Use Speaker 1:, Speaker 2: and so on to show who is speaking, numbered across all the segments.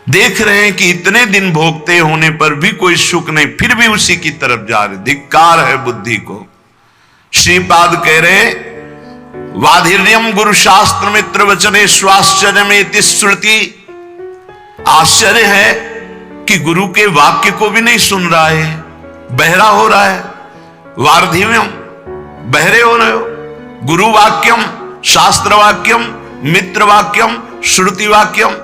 Speaker 1: देख रहे हैं कि इतने दिन भोगते होने पर भी कोई सुख नहीं, फिर भी उसी की तरफ जा रहे। धिक्कार है बुद्धि को। श्रीपाद कह रहे वाधिर्यम गुरु शास्त्र मित्र वचने स्वाश्चर्य में श्रुति। आश्चर्य है कि गुरु के वाक्य को भी नहीं सुन रहा है, बहरा हो रहा है। वार्धिव्यम, बहरे हो रहे हो। गुरु वाक्यम, शास्त्र वाक्यम, मित्र वाक्यम, श्रुति वाक्यम।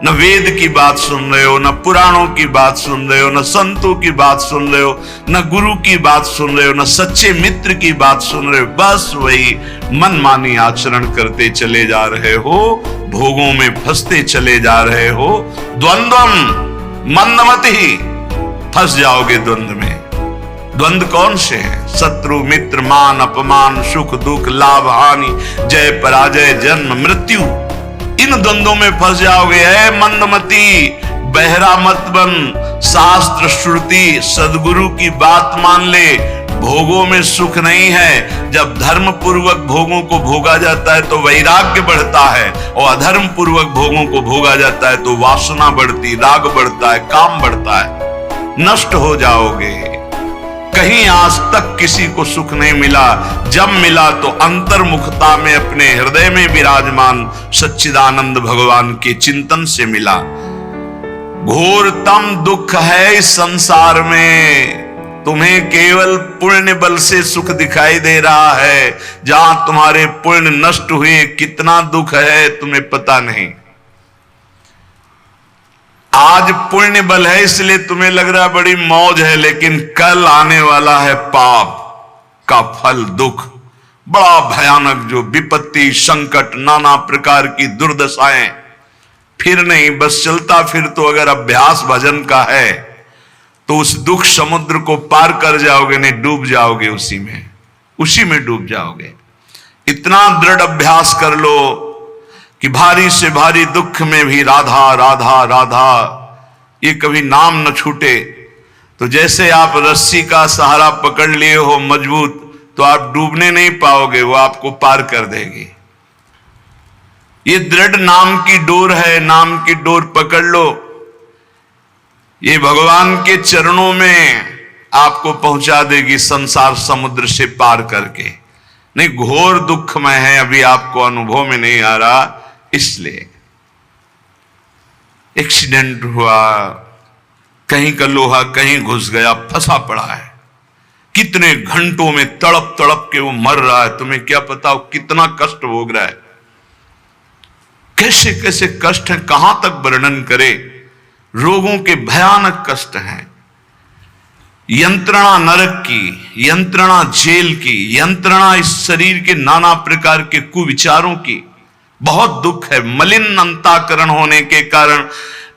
Speaker 1: न वेद की बात सुन रहे हो, न पुराणों की बात सुन रहे हो, न संतों की बात सुन रहे हो, न गुरु की बात सुन रहे हो, न सच्चे मित्र की बात सुन रहे हो। बस वही मनमानी आचरण करते चले जा रहे हो, भोगों में फंसते चले जा रहे हो। द्वंद्वम मंदमति, फंस जाओगे द्वंद्व में। द्वंद्व कौन से हैं? शत्रु मित्र, मान अपमान, सुख दुख, लाभ हानि, जय पराजय, जन्म मृत्यु। इन द्वंद्वों में फंस जाओगे। है मंदमती, बहरा मत बन। शास्त्र श्रुति सदगुरु की बात मान ले। भोगों में सुख नहीं है। जब धर्म पूर्वक भोगों को भोगा जाता है तो वैराग्य बढ़ता है, और अधर्म पूर्वक भोगों को भोगा जाता है तो वासना बढ़ती, राग बढ़ता है, काम बढ़ता है। नष्ट हो जाओगे। कहीं आज तक किसी को सुख नहीं मिला। जब मिला तो अंतर्मुखता में अपने हृदय में विराजमान सच्चिदानंद भगवान के चिंतन से मिला। घोरतम दुख है इस संसार में। तुम्हें केवल पुण्य बल से सुख दिखाई दे रहा है। जहां तुम्हारे पुण्य नष्ट हुए कितना दुख है तुम्हें पता नहीं। आज पुण्य बल है इसलिए तुम्हें लग रहा है बड़ी मौज है, लेकिन कल आने वाला है पाप का फल, दुख बड़ा भयानक। जो विपत्ति, संकट, नाना प्रकार की दुर्दशाएं, फिर नहीं बस चलता फिर तो अगर अभ्यास भजन का है तो उस दुख समुद्र को पार कर जाओगे, नहीं डूब जाओगे उसी में डूब जाओगे। इतना दृढ़ अभ्यास कर लो कि भारी से भारी दुख में भी राधा राधा राधा ये कभी नाम न छूटे। तो जैसे आप रस्सी का सहारा पकड़ लिए हो मजबूत, तो आप डूबने नहीं पाओगे, वो आपको पार कर देगी। ये दृढ़ नाम की डोर है, नाम की डोर पकड़ लो। ये भगवान के चरणों में आपको पहुंचा देगी संसार समुद्र से पार करके। नहीं घोर दुखमय है, अभी आपको अनुभव में नहीं आ रहा। इसलिए एक्सीडेंट हुआ, कहीं का लोहा कहीं घुस गया, फंसा पड़ा है, कितने घंटों में तड़प तड़प के वो मर रहा है। तुम्हें क्या पता वो कितना कष्ट भोग रहा है, कैसे कैसे कष्ट है, कहां तक वर्णन करे। रोगों के भयानक कष्ट हैं। यंत्रणा नरक की, यंत्रणा जेल की, यंत्रणा इस शरीर के नाना प्रकार के कुविचारों की। बहुत दुख है। मलिन अंताकरण होने के कारण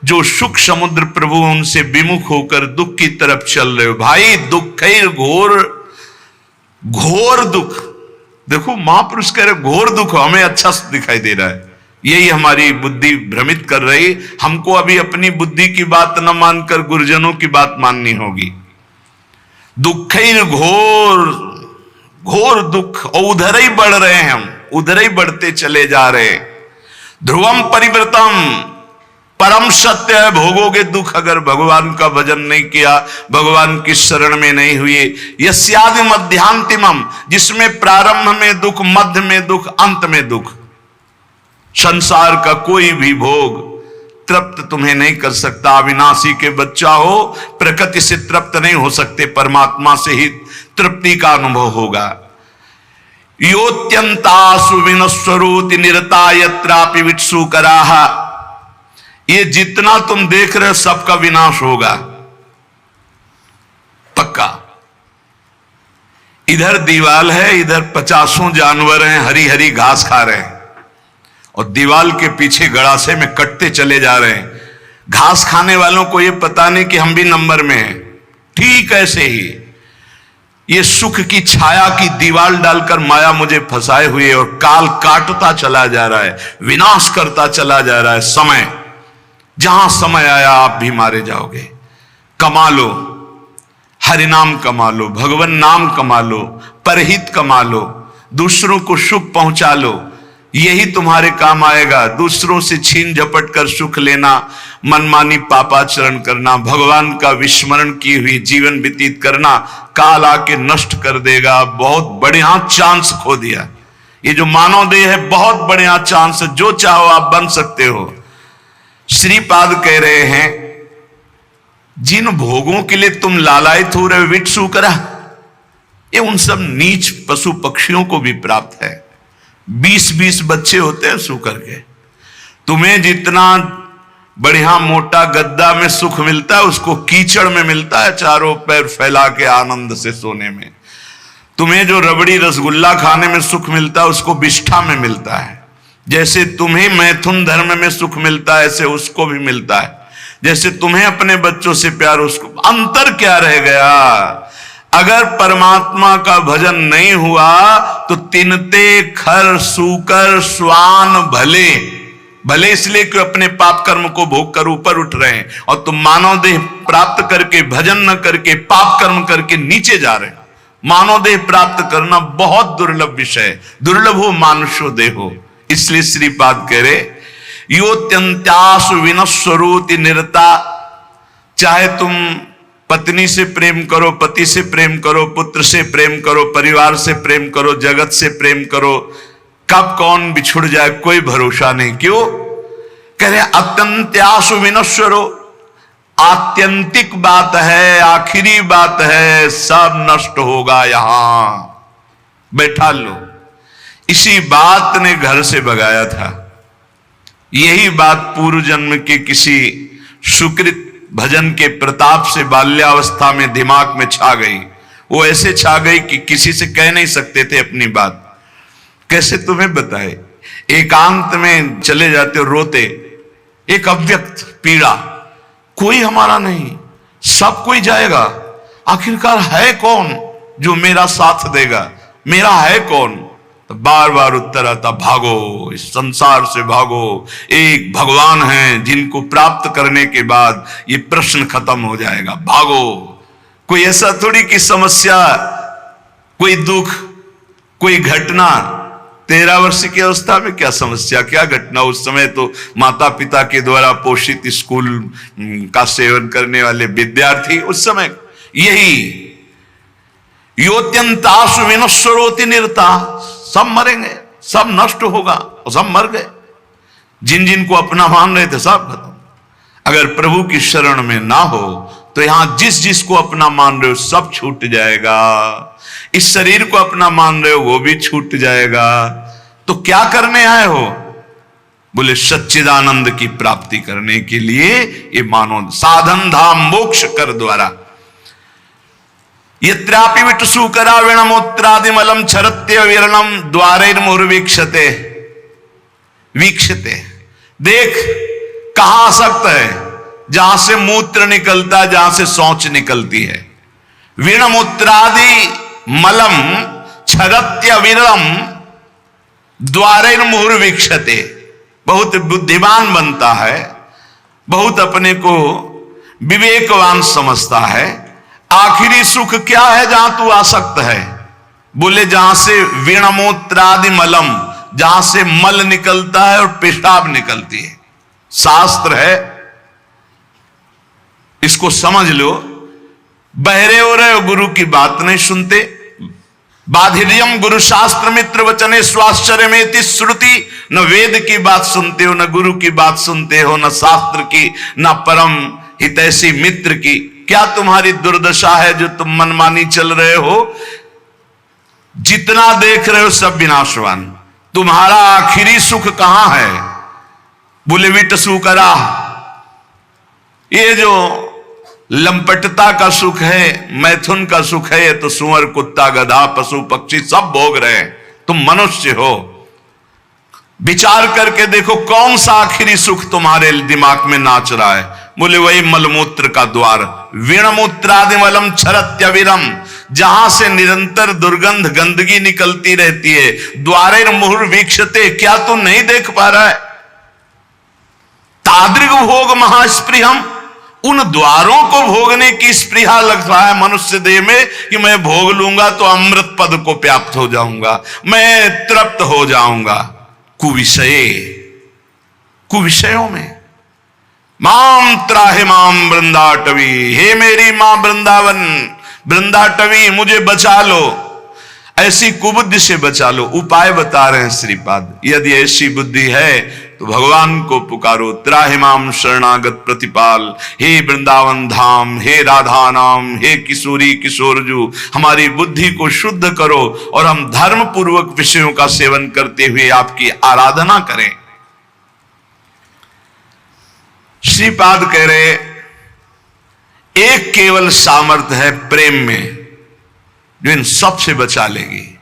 Speaker 1: जो सुख समुद्र प्रभु उनसे विमुख होकर दुख की तरफ चल रहे हो। भाई दुख है, घोर घोर दुख। देखो महापुरुष कह रहे घोर दुख, हमें अच्छा दिखाई दे रहा है। यही हमारी बुद्धि भ्रमित कर रही। हमको अभी अपनी बुद्धि की बात न मानकर गुरुजनों की बात माननी होगी। दुख घोर घोर दुख, और उधर ही बढ़ रहे हैं हम, उधर ही बढ़ते चले जा रहे। ध्रुवम परिवृतम, परम सत्य है। भोगोगे दुख अगर भगवान का भजन नहीं किया, भगवान की शरण में नहीं हुए। यस्यादि मध्यांतिमम, जिसमें प्रारंभ में दुख, मध्य में दुख, अंत में दुख। संसार का कोई भी भोग तृप्त तुम्हें नहीं कर सकता। अविनाशी के बच्चा हो, प्रकृति से तृप्त नहीं हो सकते, परमात्मा से ही तृप्ति का अनुभव होगा। योत्यंतासु विनश्वरोति निरता यत्रापि वित्सु कराह। ये जितना तुम देख रहे हो सबका विनाश होगा पक्का। इधर दीवाल है, इधर 50 जानवर हैं, हरी हरी घास खा रहे हैं, और दीवाल के पीछे गड़ासे में कटते चले जा रहे हैं। घास खाने वालों को यह पता नहीं कि हम भी नंबर में हैं। ठीक ऐसे ही ये सुख की छाया की दीवाल डालकर माया मुझे फंसाए हुए, और काल काटता चला जा रहा है, विनाश करता चला जा रहा है। समय, जहां समय आया आप भी मारे जाओगे। कमा लो, हरिनाम कमा लो, भगवान नाम कमा लो, परहित कमा लो, दूसरों को सुख पहुंचा लो। यही तुम्हारे काम आएगा। दूसरों से छीन झपट कर सुख लेना, मनमानी पापाचरण करना, भगवान का विस्मरण की हुई जीवन व्यतीत करना काल आके नष्ट कर देगा। बहुत बढ़िया चांस खो दिया। ये जो मानव देह है बहुत बढ़िया चांस है, जो चाहो आप बन सकते हो। श्रीपाद कह रहे हैं जिन भोगों के लिए तुम लालायित हो रहे हो विटसु करा, ये उन सब नीच पशु पक्षियों को भी प्राप्त है। 20-20 बच्चे होते हैं सो करके। तुम्हें जितना बढ़िया मोटा गद्दा में सुख मिलता है उसको कीचड़ में मिलता है, चारों पैर फैला के आनंद से सोने में। तुम्हें जो रबड़ी रसगुल्ला खाने में सुख मिलता है उसको विष्ठा में मिलता है। जैसे तुम्हें मैथुन धर्म में सुख मिलता है ऐसे उसको भी मिलता है। जैसे तुम्हें अपने बच्चों से प्यार, उसको अंतर क्या रह गया? अगर परमात्मा का भजन नहीं हुआ तो तिनते खर सूकर स्वान भले भले इसलिए कि अपने पाप कर्म को भोग कर ऊपर उठ रहे हैं, और तुम मानव देह प्राप्त करके भजन न करके पाप कर्म करके नीचे जा रहे हो। मानव देह प्राप्त करना बहुत दुर्लभ विषय, दुर्लभ हो मानुष्यो देहो। इसलिए श्रीपाद कह रहे योत्यंत्यासु विनस्वरोति निरता। चाहे तुम पत्नी से प्रेम करो, पति से प्रेम करो, पुत्र से प्रेम करो, परिवार से प्रेम करो, जगत से प्रेम करो, कब कौन बिछुड़ जाए कोई भरोसा नहीं। क्यों कह रहे अत्यंत्यासु विनश्वरो, आत्यंतिक बात है, आखिरी बात है, सब नष्ट होगा। यहां बैठा लो। इसी बात ने घर से भगाया था। यही बात पूर्व जन्म के किसी सुकृत भजन के प्रताप से बाल्यावस्था में दिमाग में छा गई। वो ऐसे छा गई कि किसी से कह नहीं सकते थे अपनी बात। कैसे तुम्हें बताए? एकांत में चले जाते हो रोते, एक अव्यक्त पीड़ा, कोई हमारा नहीं, सब कोई जाएगा, आखिरकार है कौन जो मेरा साथ देगा? मेरा है कौन? तो बार बार उत्तर आता भागो, इस संसार से भागो। एक भगवान है जिनको प्राप्त करने के बाद ये प्रश्न खत्म हो जाएगा। भागो। कोई ऐसा थोड़ी कि समस्या, कोई दुख, कोई घटना। 13 वर्ष की अवस्था में क्या समस्या, क्या घटना? उस समय तो माता पिता के द्वारा पोषित स्कूल का सेवन करने वाले विद्यार्थी, उस समय यही योत्यंतासु विनश्वरोति निरता। सब मरेंगे, सब नष्ट होगा, और सब मर गए। जिन जिन को अपना मान रहे थे सब खत्म। अगर प्रभु की शरण में ना हो तो यहां जिस जिस को अपना मान रहे हो सब छूट जाएगा। इस शरीर को अपना मान रहे हो वो भी छूट जाएगा। तो क्या करने आए हो? बोले सच्चिदानंद की प्राप्ति करने के लिए ये मानो साधन धाम मोक्ष कर द्वारा। यत्रापि विटसु करा विणमोत्रादिमलम छरत्य विरणम द्वारैर्मुर्वीक्षते। वीक्षते, देख कहां आसक्त है? जहां से मूत्र निकलता है, जहां से शौच निकलती है। विणमूत्रादि मलम छरत्य विरलम द्वारैर्मुर्वीक्षते। बहुत बुद्धिमान बनता है, बहुत अपने को विवेकवान समझता है। आखिरी सुख क्या है जहां तू आसक्त है? बोले जहां से विणमूत्रादि मलम, जहां से मल निकलता है और पेशाब निकलती है। शास्त्र है, इसको समझ लो। बहरे हो रहे हो, गुरु की बात नहीं सुनते। बाधिर्यम गुरु शास्त्र मित्र वचने स्वाश्चर्य में श्रुति। न वेद की बात सुनते हो, न गुरु की बात सुनते हो, न शास्त्र की, न परम हितैषी मित्र की। क्या तुम्हारी दुर्दशा है जो तुम मनमानी चल रहे हो? जितना देख रहे हो सब विनाशवान। तुम्हारा आखिरी सुख कहां है? बोले विटसु करा। ये जो लंपटता का सुख है, मैथुन का सुख है, ये तो सुअर कुत्ता गधा पशु पक्षी सब भोग रहे हैं। तुम मनुष्य हो। विचार करके देखो कौन सा आखिरी सुख तुम्हारे दिमाग में नाच रहा है? बोले वही मलमूत्र का द्वार। विणमूत्रादि मलम छरत्यविरम, जहां से निरंतर दुर्गंध गंदगी निकलती रहती है। द्वारैर्मुर्वीक्षते, क्या तू नहीं देख पा रहा है? तादृग भोग महास्पृहम, उन द्वारों को भोगने की स्पृहा लग रहा है मनुष्य देह में कि मैं भोग लूंगा तो अमृत पद को प्राप्त हो जाऊंगा, मैं तृप्त हो जाऊंगा। कुविषयों में। माम त्राहे माम वृंदाटवी, हे मेरी मां वृंदावन वृंदाटवी, मुझे बचा लो, ऐसी कुबुद्धि से बचा लो। उपाय बता रहे हैं श्रीपाद, यदि ऐसी बुद्धि है तो भगवान को पुकारो। त्राहिमाम शरणागत प्रतिपाल, हे वृंदावन धाम, हे राधा नाम, हे किशोरी किशोरजू, हमारी बुद्धि को शुद्ध करो और हम धर्म पूर्वक विषयों का सेवन करते हुए आपकी आराधना करें। श्रीपाद कह रहे एक केवल सामर्थ्य है प्रेम में जो इन सब से बचा लेगी।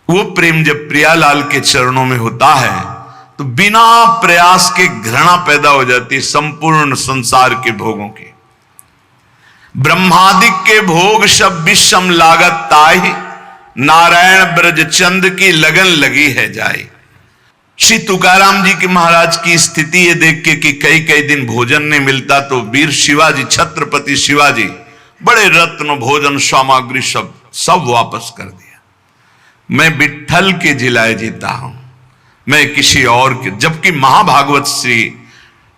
Speaker 1: वो प्रेम जब प्रियालाल के चरणों में होता है तो बिना प्रयास के घृणा पैदा हो जाती है संपूर्ण संसार के भोगों की। ब्रह्मादिक के भोग सब विषम लागत ताहि, नारायण ब्रज चंद की लगन लगी है जाए। श्री तुकाराम जी के महाराज की स्थिति ये देख के कि कई कई दिन भोजन नहीं मिलता तो वीर शिवाजी, छत्रपति शिवाजी बड़े रत्न भोजन सामग्री सब वापस कर दिया। मैं विट्ठल के जिलाए जीता हूं, मैं किसी और के। जबकि महाभागवत श्री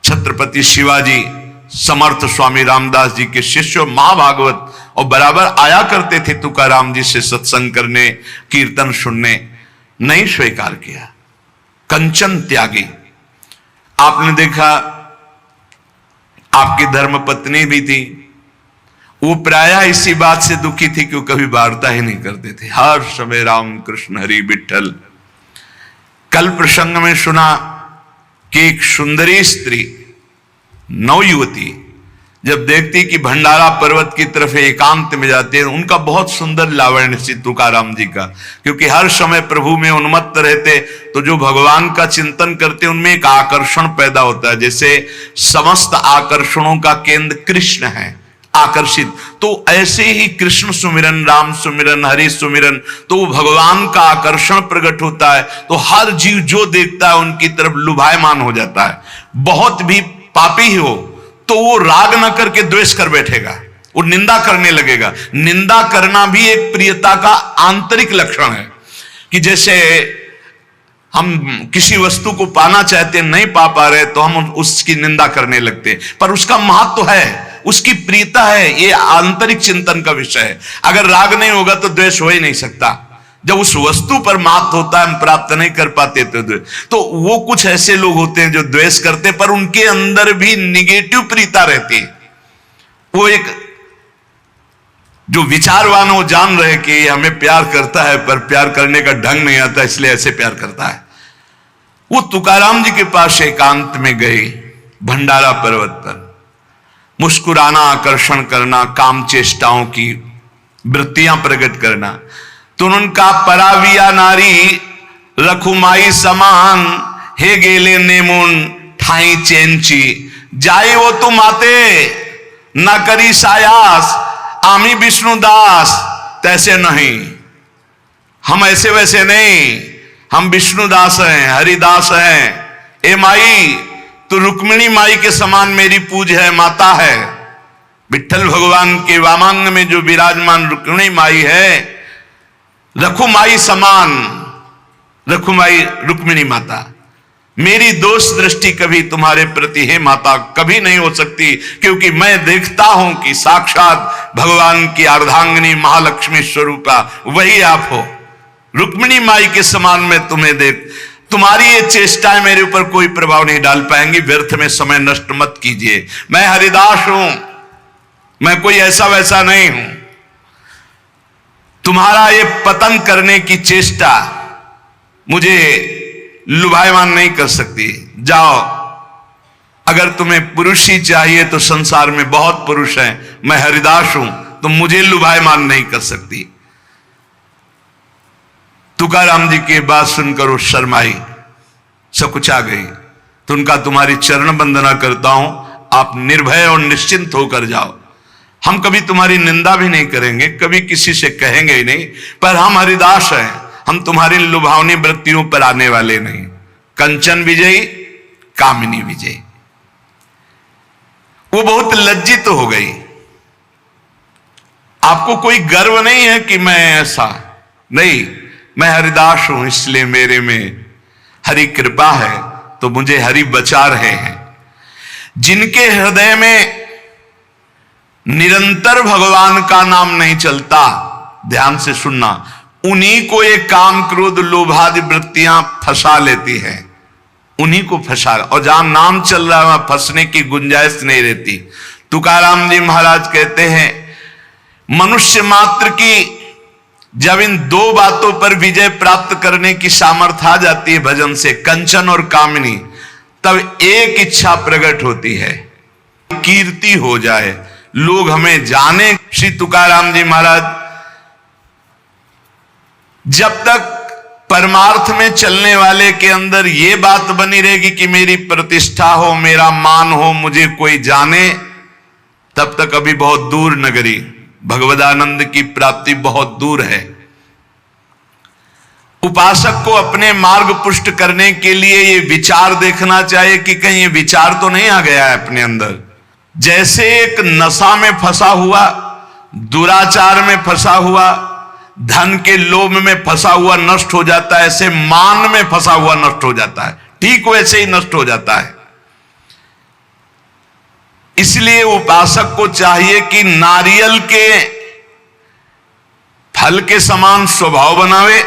Speaker 1: छत्रपति शिवाजी समर्थ स्वामी रामदास जी के शिष्य महाभागवत और बराबर आया करते थे तुकाराम जी से सत्संग करने, कीर्तन सुनने, नहीं स्वीकार किया। कंचन त्यागी। आपने देखा आपकी धर्मपत्नी भी थी, वो प्रायः इसी बात से दुखी थी कि वो कभी वार्ता ही नहीं करते थे, हर समय राम कृष्ण हरि विट्ठल। कल प्रसंग में सुना कि एक सुंदरी स्त्री, नवयुवती, जब देखती कि भंडारा पर्वत की तरफ एकांत में जाते हैं, उनका बहुत सुंदर लावण्य श्री तुकाराम जी का, क्योंकि हर समय प्रभु में उन्मत्त रहते, तो जो भगवान का चिंतन करते उनमें एक आकर्षण पैदा होता है। जैसे समस्त आकर्षणों का केंद्र कृष्ण है, आकर्षित, तो ऐसे ही कृष्ण सुमिरन, राम सुमिरन, हरि सुमिरन, तो भगवान का आकर्षण प्रकट होता है। तो हर जीव जो देखता है उनकी तरफ लुभायमान हो जाता है। बहुत भी पापी ही हो तो वो राग न करके द्वेष कर बैठेगा, वो निंदा करने लगेगा। निंदा करना भी एक प्रियता का आंतरिक लक्षण है, कि जैसे हम किसी वस्तु को पाना चाहते हैं, नहीं पा पा रहे तो हम उसकी निंदा करने लगते हैं, पर उसका महत्व है, उसकी प्रियता है, ये आंतरिक चिंतन का विषय है। अगर राग नहीं होगा तो द्वेष हो ही नहीं सकता। जब उस वस्तु पर महत्व होता है, हम प्राप्त नहीं कर पाते तो वो कुछ ऐसे लोग होते हैं जो द्वेष करते, पर उनके अंदर भी निगेटिव प्रियता रहती है। वो एक जो विचारवान हो जान रहे कि हमें प्यार करता है, पर प्यार करने का ढंग नहीं आता, इसलिए ऐसे प्यार करता है। वो तुकाराम जी के पास एकांत में गए, भंडारा पर्वत पर, मुस्कुराना, आकर्षण करना, काम चेष्टाओं की वृत्तियां प्रकट करना। तो उनका पराविया नारी रखुमाई समान, हे गेले नेमुन ठाई चेंची, जाए वो तुम आते न करी सायास, आमी विष्णुदास तैसे नहीं। हम ऐसे वैसे नहीं, हम विष्णुदास हैं, हरिदास हैं। ए माई, तो रुक्मिणी माई के समान मेरी पूज है, माता है। विट्ठल भगवान के वामांग में जो विराजमान रुक्मिणी माई है, रखुमाई समान, रखुमाई रुक्मिणी माता, मेरी दोष दृष्टि कभी तुम्हारे प्रति हे माता कभी नहीं हो सकती, क्योंकि मैं देखता हूं कि साक्षात भगवान की अर्धांगिनी महालक्ष्मी स्वरूपा वही आप हो। रुक्मिणी माई के समान मैं तुम्हें देख, तुम्हारी ये चेष्टाएं मेरे ऊपर कोई प्रभाव नहीं डाल पाएंगी, व्यर्थ में समय नष्ट मत कीजिए। मैं हरिदास हूं, मैं कोई ऐसा वैसा नहीं हूं। तुम्हारा ये पतन करने की चेष्टा मुझे लुभायमान नहीं कर सकती। जाओ, अगर तुम्हें पुरुष ही चाहिए तो संसार में बहुत पुरुष हैं, मैं हरिदास हूं, तो मुझे लुभायमान नहीं कर सकती। तुकाराम जी की बात सुनकर वो शर्माई, सकुचा गई। तो उनका तुम्हारी चरण वंदना करता हूं, आप निर्भय और निश्चिंत होकर जाओ। हम कभी तुम्हारी निंदा भी नहीं करेंगे, कभी किसी से कहेंगे ही नहीं, पर हम हरिदास हैं, हम तुम्हारी लुभावनी वृत्तियों पर आने वाले नहीं। कंचन विजयी, कामिनी विजयी। वो बहुत लज्जित हो गई। आपको कोई गर्व नहीं है कि मैं ऐसा नहीं, मैं हरिदास हूं, इसलिए मेरे में हरि कृपा है तो मुझे हरि बचा रहे हैं। जिनके हृदय में निरंतर भगवान का नाम नहीं चलता, ध्यान से सुनना, उन्हीं को ये काम क्रोध लोभादि वृत्तियां फंसा लेती हैं, उन्हीं को फंसा। और जहां नाम चल रहा है वहां फंसने की गुंजाइश नहीं रहती। तुकाराम जी महाराज कहते हैं, मनुष्य मात्र की जब इन दो बातों पर विजय प्राप्त करने की सामर्थ्य आ जाती है भजन से, कंचन और कामिनी, तब एक इच्छा प्रकट होती है, कीर्ति हो जाए, लोग हमें जाने। श्री तुकाराम जी महाराज जब तक परमार्थ में चलने वाले के अंदर ये बात बनी रहेगी कि मेरी प्रतिष्ठा हो, मेरा मान हो, मुझे कोई जाने, तब तक अभी बहुत दूर नगरी, भगवदानंद की प्राप्ति बहुत दूर है। उपासक को अपने मार्ग पुष्ट करने के लिए ये विचार देखना चाहिए कि कहीं ये विचार तो नहीं आ गया है अपने अंदर। जैसे एक नशा में फंसा हुआ, दुराचार में फंसा हुआ, धन के लोभ में फंसा हुआ नष्ट हो जाता है, ऐसे मान में फंसा हुआ नष्ट हो जाता है, ठीक वैसे ही नष्ट हो जाता है। इसलिए उपासक को चाहिए कि नारियल के फल के समान स्वभाव बनावे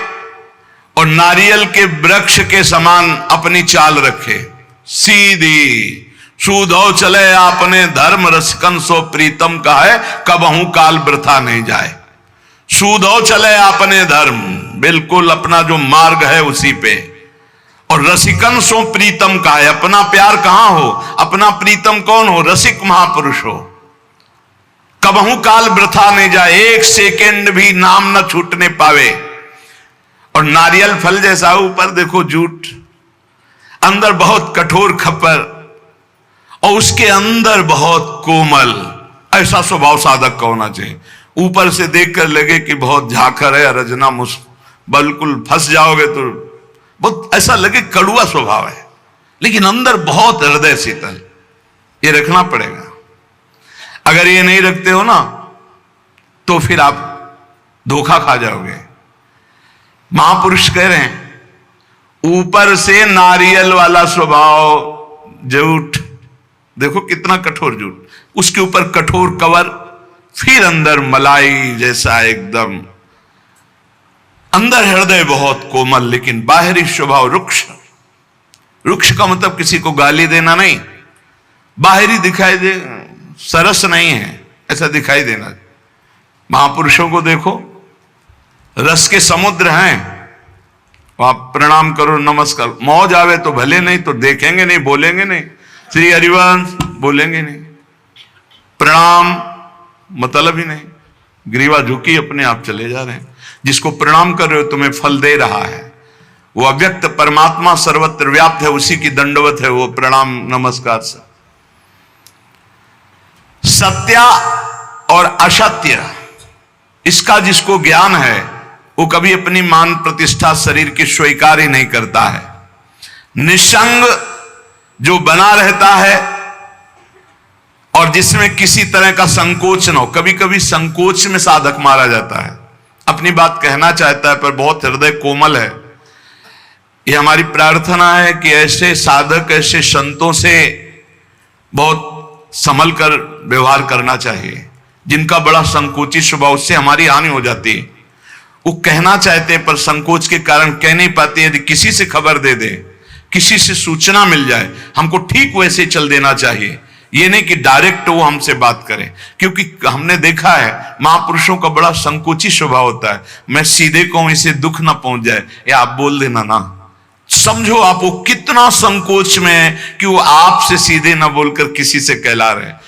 Speaker 1: और नारियल के वृक्ष के समान अपनी चाल रखे, सीधी। सूधो चले आपने धर्म रसिकन सो प्रीतम का है, कबहू काल वृथा नहीं जाए। सूधो चले आपने धर्म, बिल्कुल अपना जो मार्ग है उसी पे। और रसिकन सो प्रीतम का है, अपना प्यार कहां हो, अपना प्रीतम कौन हो, रसिक महापुरुष हो। कबहू काल वृथा नहीं जाए, एक सेकेंड भी नाम न छूटने पावे। और नारियल फल जैसा, ऊपर देखो जूट, अंदर बहुत कठोर खप्पर, और उसके अंदर बहुत कोमल। ऐसा स्वभाव साधक का होना चाहिए। ऊपर से देखकर लगे कि बहुत झाखर है, रजना बिल्कुल फंस जाओगे तो बहुत ऐसा लगे कड़ुआ स्वभाव है, लेकिन अंदर बहुत हृदय शीतल। ये रखना पड़ेगा। अगर ये नहीं रखते हो ना तो फिर आप धोखा खा जाओगे। महापुरुष कह रहे हैं, ऊपर से नारियल वाला स्वभाव, जूट देखो कितना कठोर जूट, उसके ऊपर कठोर कवर, फिर अंदर मलाई जैसा एकदम, अंदर हृदय बहुत कोमल, लेकिन बाहरी स्वभाव रुक्ष। रुक्ष का मतलब किसी को गाली देना नहीं, बाहरी दिखाई दे, सरस नहीं है ऐसा दिखाई देना। महापुरुषों को देखो, रस के समुद्र हैं, आप प्रणाम करो, नमस्कार, मौज आवे तो भले, नहीं तो देखेंगे नहीं, बोलेंगे नहीं, श्री हरिवंश बोलेंगे नहीं, प्रणाम मतलब ही नहीं, ग्रीवा झुकी अपने आप चले जा रहे हैं। जिसको प्रणाम कर रहे हो तुम्हें फल दे रहा है, वो अव्यक्त परमात्मा सर्वत्र व्याप्त है, उसी की दंडवत है वो प्रणाम नमस्कार से। सत्य और असत्य इसका जिसको ज्ञान है वो कभी अपनी मान प्रतिष्ठा शरीर की स्वीकार ही नहीं करता है। निसंग जो बना रहता है और जिसमें किसी तरह का संकोच न हो, कभी कभी संकोच में साधक मारा जाता है, अपनी बात कहना चाहता है पर बहुत हृदय कोमल है। ये हमारी प्रार्थना है कि ऐसे साधक, ऐसे संतों से बहुत संभल कर व्यवहार करना चाहिए। जिनका बड़ा संकोची स्वभाव, उससे हमारी हानि हो जाती है। वो कहना चाहते हैं पर संकोच के कारण कह नहीं पाते। यदि किसी से खबर दे दे, किसी से सूचना मिल जाए, हमको ठीक वैसे चल देना चाहिए। ये नहीं कि डायरेक्ट वो हमसे बात करें, क्योंकि हमने देखा है महापुरुषों का बड़ा संकोची स्वभाव होता है। मैं सीधे कहूं इसे दुख ना पहुंच जाए, या आप बोल देना ना, समझो आप वो कितना संकोच में है कि वो आपसे सीधे ना बोलकर किसी से कहला रहे हैं।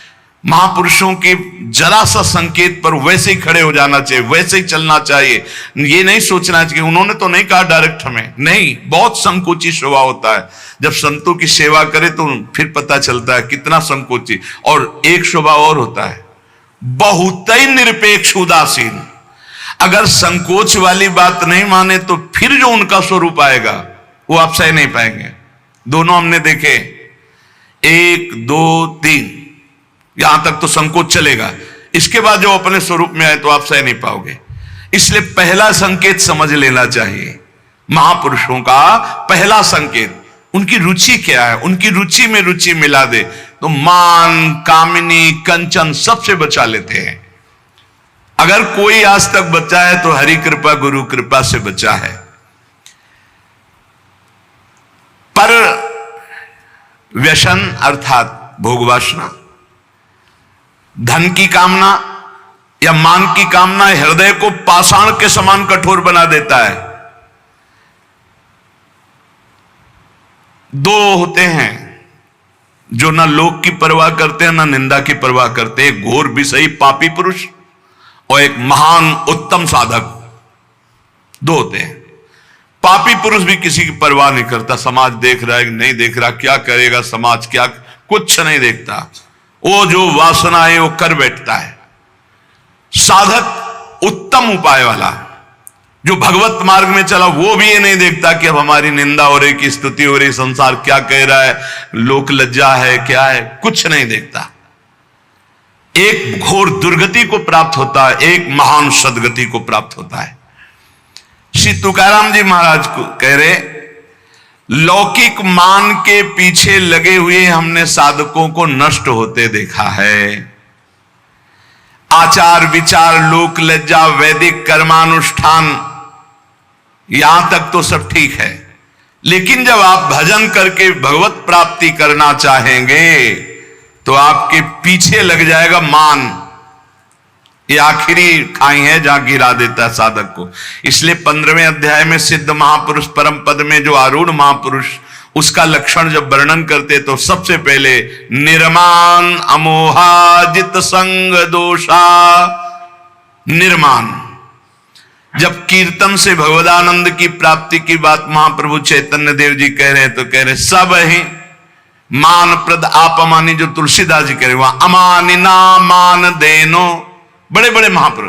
Speaker 1: महापुरुषों के जरा सा संकेत पर वैसे ही खड़े हो जाना चाहिए, वैसे ही चलना चाहिए। ये नहीं सोचना चाहिए उन्होंने तो नहीं कहा डायरेक्ट हमें, नहीं, बहुत संकोची स्वभाव होता है। जब संतों की सेवा करे तो फिर पता चलता है कितना संकोची। और एक स्वभाव और होता है, बहुत ही निरपेक्ष उदासीन। अगर संकोच वाली बात नहीं माने तो फिर जो उनका स्वरूप आएगा वो आप सह नहीं पाएंगे। दोनों हमने देखे, 1 2 3, यहां तक तो संकोच चलेगा, इसके बाद जो अपने स्वरूप में आए तो आप सह नहीं पाओगे। इसलिए पहला संकेत समझ लेना चाहिए, महापुरुषों का पहला संकेत। उनकी रुचि क्या है, उनकी रुचि में रुचि मिला दे तो मान, कामिनी, कंचन सबसे बचा लेते हैं। अगर कोई आज तक बचा है तो हरि कृपा गुरु कृपा से बचा है। पर व्यसन अर्थात भोग वासना, धन की कामना या मान की कामना हृदय को पाषाण के समान कठोर बना देता है। दो होते हैं जो ना लोक की परवाह करते हैं ना निंदा की परवाह करते हैं, एक घोर विषयी पापी पुरुष और एक महान उत्तम साधक। दो होते हैं। पापी पुरुष भी किसी की परवाह नहीं करता, समाज देख रहा है कि नहीं देख रहा, क्या करेगा समाज, क्या, कुछ नहीं देखता, वो जो वासना है वो कर बैठता है। साधक उत्तम उपाय वाला जो भगवत मार्ग में चला वो भी ये नहीं देखता कि अब हमारी निंदा हो रही, की स्तुति हो रही, संसार क्या कह रहा है, लोक लज्जा है, क्या है, कुछ नहीं देखता। एक घोर दुर्गति को प्राप्त होता है, एक महान सदगति को प्राप्त होता है। श्री तुकाराम जी महाराज को कह रहे, लौकिक मान के पीछे लगे हुए हमने साधकों को नष्ट होते देखा है। आचार विचार, लोक लज्जा, वैदिक कर्मानुष्ठान, यहां तक तो सब ठीक है, लेकिन जब आप भजन करके भगवत प्राप्ति करना चाहेंगे तो आपके पीछे लग जाएगा मान। ये आखिरी खाई है जहां गिरा देता है साधक को। इसलिए 15वें अध्याय में सिद्ध महापुरुष परम पद में जो आरूढ़ महापुरुष, उसका लक्षण जब वर्णन करते तो सबसे पहले निर्माण अमोहाजित संग दोषा। निर्माण, जब कीर्तन से भगवदानंद की प्राप्ति की बात महाप्रभु चैतन्य देव जी कह रहे हैं तो कह रहे सब ही मान प्रद आपमानी, जो तुलसीदास जी कह रहे वहां अमानिना मान देनो, बड़े बड़े महापुरुष।